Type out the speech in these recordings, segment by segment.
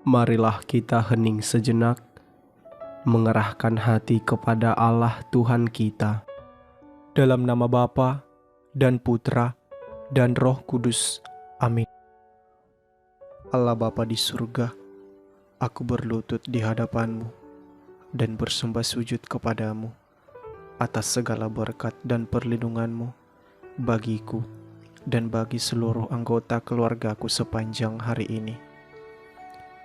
Marilah kita hening sejenak, mengerahkan hati kepada Allah Tuhan kita. Dalam nama Bapa dan Putra dan Roh Kudus. Amin. Allah Bapa di surga, aku berlutut di hadapan-Mu dan bersembah sujud kepadamu atas segala berkat dan perlindungan-Mu bagiku dan bagi seluruh anggota keluargaku sepanjang hari ini.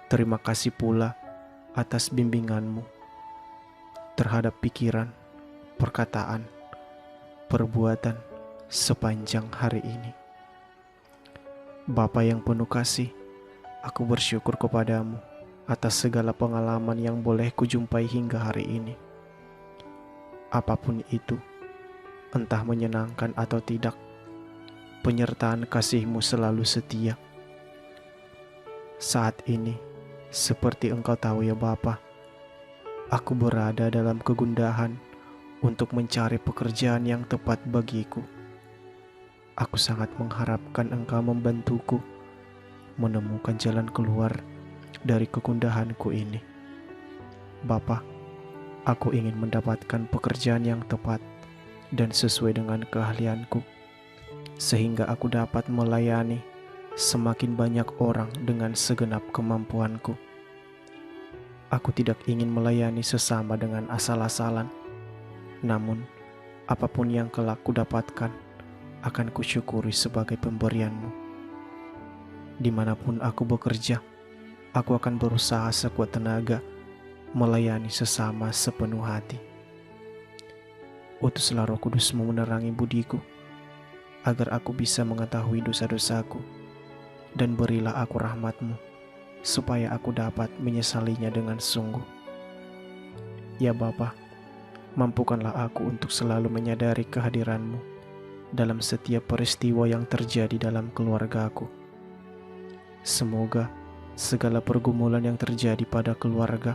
Terima kasih pula atas bimbingan-Mu terhadap pikiran, perkataan, perbuatan sepanjang hari ini. Bapa yang penuh kasih, aku bersyukur kepadamu atas segala pengalaman yang boleh kujumpai hingga hari ini. Apapun itu, entah menyenangkan atau tidak, penyertaan kasih-Mu selalu setia. Saat ini, seperti Engkau tahu ya Bapa, aku berada dalam kegundahan untuk mencari pekerjaan yang tepat bagiku. Aku sangat mengharapkan Engkau membantuku menemukan jalan keluar dari kegundahanku ini. Bapa, aku ingin mendapatkan pekerjaan yang tepat dan sesuai dengan keahlianku, sehingga aku dapat melayani semakin banyak orang dengan segenap kemampuanku. Aku tidak ingin melayani sesama dengan asal-asalan, namun apapun yang kelak kudapatkan akan kusyukuri sebagai pemberian-Mu. Dimanapun aku bekerja, aku akan berusaha sekuat tenaga melayani sesama sepenuh hati. Utuslah Roh Kudus-Mu menerangi budiku, agar aku bisa mengetahui dosa-dosaku, dan berilah aku rahmat-Mu, supaya aku dapat menyesalinya dengan sungguh. Ya Bapa, mampukanlah aku untuk selalu menyadari kehadiran-Mu dalam setiap peristiwa yang terjadi dalam keluargaku. Semoga segala pergumulan yang terjadi pada keluarga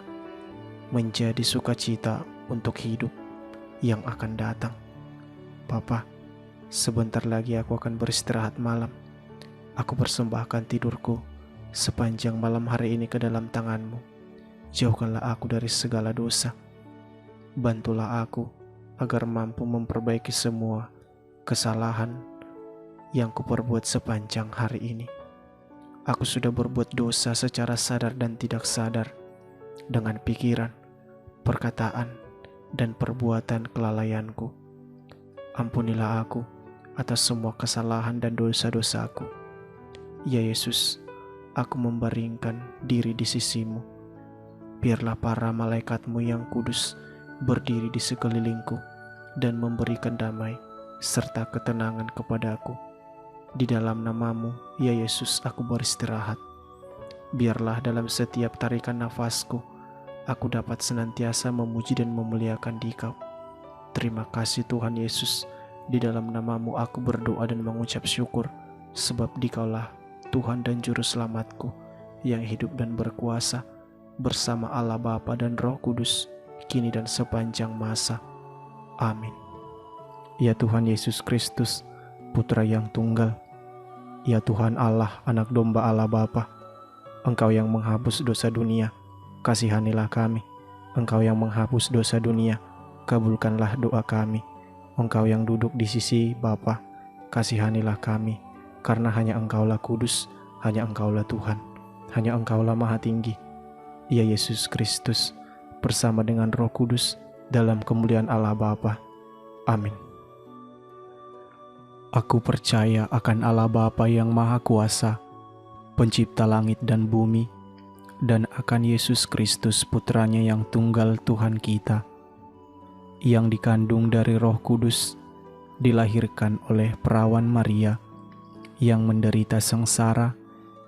menjadi sukacita untuk hidup yang akan datang. Bapa, sebentar lagi aku akan beristirahat malam. Aku persembahkan tidurku sepanjang malam hari ini ke dalam tangan-Mu. Jauhkanlah aku dari segala dosa. Bantulah aku agar mampu memperbaiki semua kesalahan yang kuperbuat sepanjang hari ini. Aku sudah berbuat dosa secara sadar dan tidak sadar, dengan pikiran, perkataan, dan perbuatan kelalaianku. Ampunilah aku atas semua kesalahan dan dosa-dosaku. Ya Yesus, aku membaringkan diri di sisi-Mu. Biarlah para malaikat-Mu yang kudus berdiri di sekelilingku dan memberikan damai serta ketenangan kepadaku. Di dalam nama-Mu, ya Yesus, aku beristirahat. Biarlah dalam setiap tarikan nafasku, aku dapat senantiasa memuji dan memuliakan Dikau. Terima kasih Tuhan Yesus, di dalam nama-Mu aku berdoa dan mengucap syukur, sebab Dikaulah Tuhan dan Juru Selamatku, yang hidup dan berkuasa, bersama Allah Bapa dan Roh Kudus, kini dan sepanjang masa. Amin. Ya Tuhan Yesus Kristus, Putra yang tunggal, ya Tuhan Allah, Anak Domba Allah Bapa, Engkau yang menghapus dosa dunia, kasihanilah kami. Engkau yang menghapus dosa dunia, kabulkanlah doa kami. Engkau yang duduk di sisi Bapa, kasihanilah kami. Karena hanya Engkaulah kudus, hanya Engkaulah Tuhan, hanya Engkaulah Maha Tinggi. Ya Yesus Kristus, bersama dengan Roh Kudus, dalam kemuliaan Allah Bapa. Amin. Aku percaya akan Allah Bapa yang Maha Kuasa, Pencipta langit dan bumi, dan akan Yesus Kristus Putranya yang tunggal Tuhan kita, yang dikandung dari Roh Kudus, dilahirkan oleh perawan Maria, yang menderita sengsara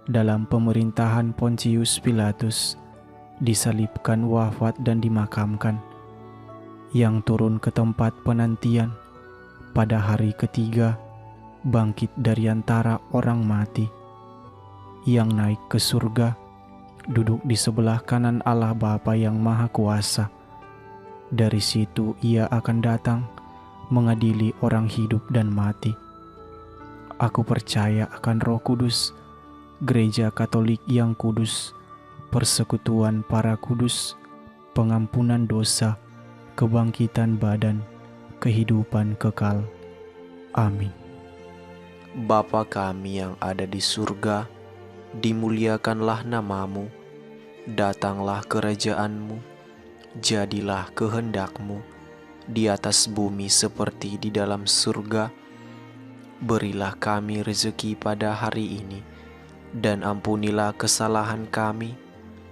dalam pemerintahan Pontius Pilatus, disalibkan, wafat dan dimakamkan, yang turun ke tempat penantian, pada hari ketiga bangkit dari antara orang mati, yang naik ke surga, duduk di sebelah kanan Allah Bapa yang Maha Kuasa. Dari situ Ia akan datang mengadili orang hidup dan mati. Aku percaya akan Roh Kudus, Gereja Katolik yang kudus, persekutuan para kudus, pengampunan dosa, kebangkitan badan, kehidupan kekal. Amin. Bapa kami yang ada di surga, dimuliakanlah namamu, datanglah kerajaan-Mu, jadilah kehendak-Mu di atas bumi seperti di dalam surga. Berilah kami rezeki pada hari ini, dan ampunilah kesalahan kami,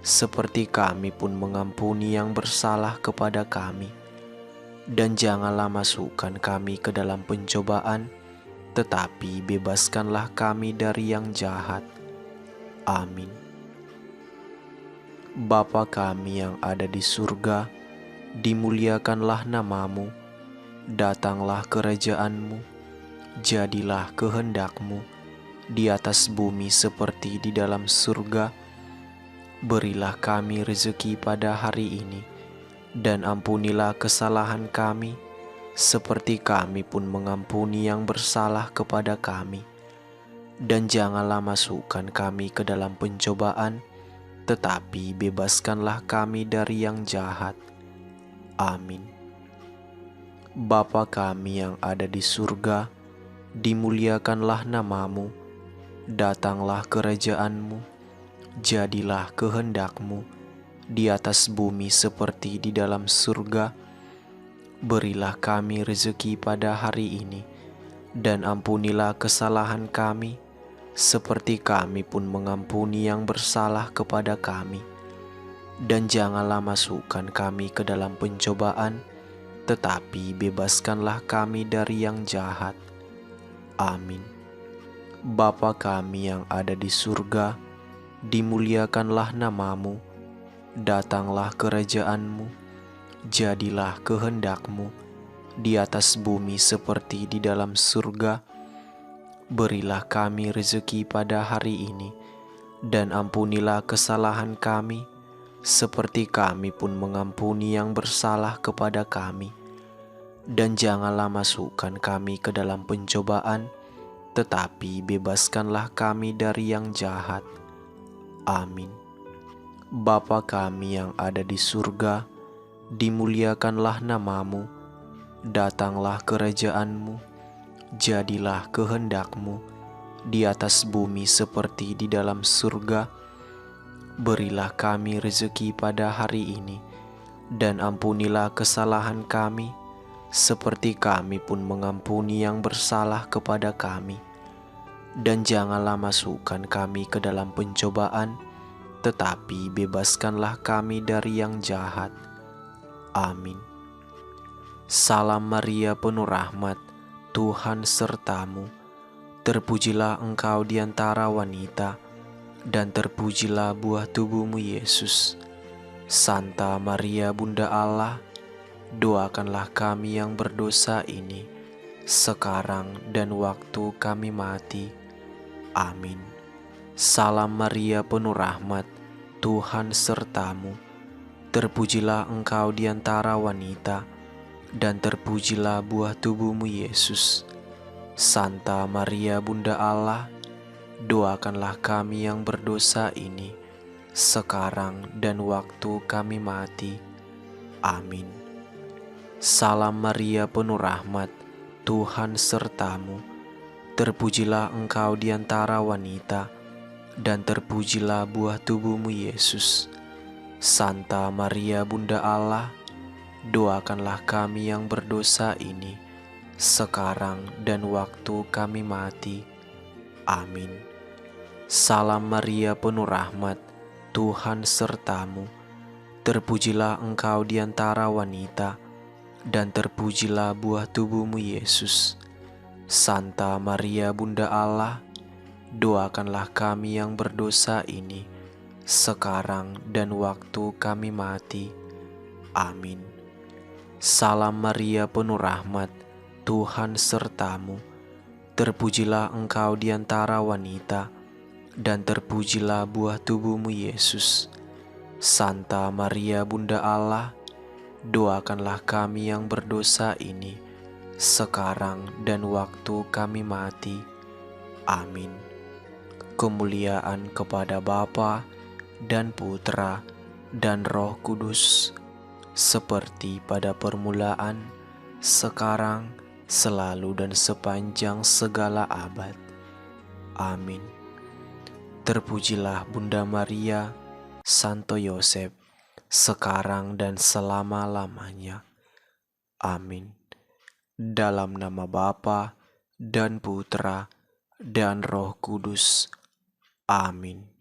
seperti kami pun mengampuni yang bersalah kepada kami. Dan janganlah masukkan kami ke dalam pencobaan, tetapi bebaskanlah kami dari yang jahat. Amin. Bapa kami yang ada di surga, dimuliakanlah namamu, datanglah kerajaan-Mu, jadilah kehendak-Mu di atas bumi seperti di dalam surga. Berilah kami rezeki pada hari ini, dan ampunilah kesalahan kami, seperti kami pun mengampuni yang bersalah kepada kami. Dan janganlah masukkan kami ke dalam pencobaan, tetapi bebaskanlah kami dari yang jahat. Amin. Bapa kami yang ada di surga, dimuliakanlah namamu, datanglah kerajaan-Mu, jadilah kehendak-Mu di atas bumi seperti di dalam surga. Berilah kami rezeki pada hari ini, dan ampunilah kesalahan kami, seperti kami pun mengampuni yang bersalah kepada kami. Dan janganlah masukkan kami ke dalam pencobaan, tetapi bebaskanlah kami dari yang jahat. Amin. Bapa kami yang ada di surga, dimuliakanlah namamu, datanglah kerajaan-Mu, jadilah kehendak-Mu di atas bumi seperti di dalam surga. Berilah kami rezeki pada hari ini, dan ampunilah kesalahan kami, seperti kami pun mengampuni yang bersalah kepada kami. Dan janganlah masukkan kami ke dalam pencobaan, tetapi bebaskanlah kami dari yang jahat. Amin. Bapa kami yang ada di surga, dimuliakanlah namamu, datanglah kerajaan-Mu, jadilah kehendak-Mu di atas bumi seperti di dalam surga. Berilah kami rezeki pada hari ini, dan ampunilah kesalahan kami, seperti kami pun mengampuni yang bersalah kepada kami. Dan janganlah masukkan kami ke dalam pencobaan, tetapi bebaskanlah kami dari yang jahat. Amin. Salam Maria, penuh rahmat, Tuhan sertamu. Terpujilah engkau di antara wanita, dan terpujilah buah tubuhmu Yesus. Santa Maria, Bunda Allah, doakanlah kami yang berdosa ini, sekarang dan waktu kami mati. Amin. Salam Maria, penuh rahmat, Tuhan sertamu. Terpujilah engkau di antara wanita, dan terpujilah buah tubuhmu Yesus. Santa Maria, Bunda Allah, doakanlah kami yang berdosa ini, sekarang dan waktu kami mati. Amin. Salam Maria, penuh rahmat, Tuhan sertamu. Terpujilah engkau di antara wanita, dan terpujilah buah tubuhmu Yesus. Santa Maria, Bunda Allah, doakanlah kami yang berdosa ini, sekarang dan waktu kami mati. Amin. Salam Maria, penuh rahmat, Tuhan sertamu. Terpujilah engkau di antara wanita, dan terpujilah buah tubuhmu Yesus. Santa Maria, Bunda Allah, doakanlah kami yang berdosa ini, sekarang dan waktu kami mati. Amin. Salam Maria, penuh rahmat, Tuhan sertamu. Terpujilah engkau di antara wanita, dan terpujilah buah tubuhmu Yesus. Santa Maria, Bunda Allah, doakanlah kami yang berdosa ini, sekarang dan waktu kami mati. Amin. Kemuliaan kepada Bapa dan Putra, dan Roh Kudus, seperti pada permulaan, sekarang, selalu, dan sepanjang segala abad. Amin. Terpujilah Bunda Maria, Santo Yosef, sekarang dan selama-lamanya. Amin. Dalam nama Bapa dan Putra dan Roh Kudus. Amin.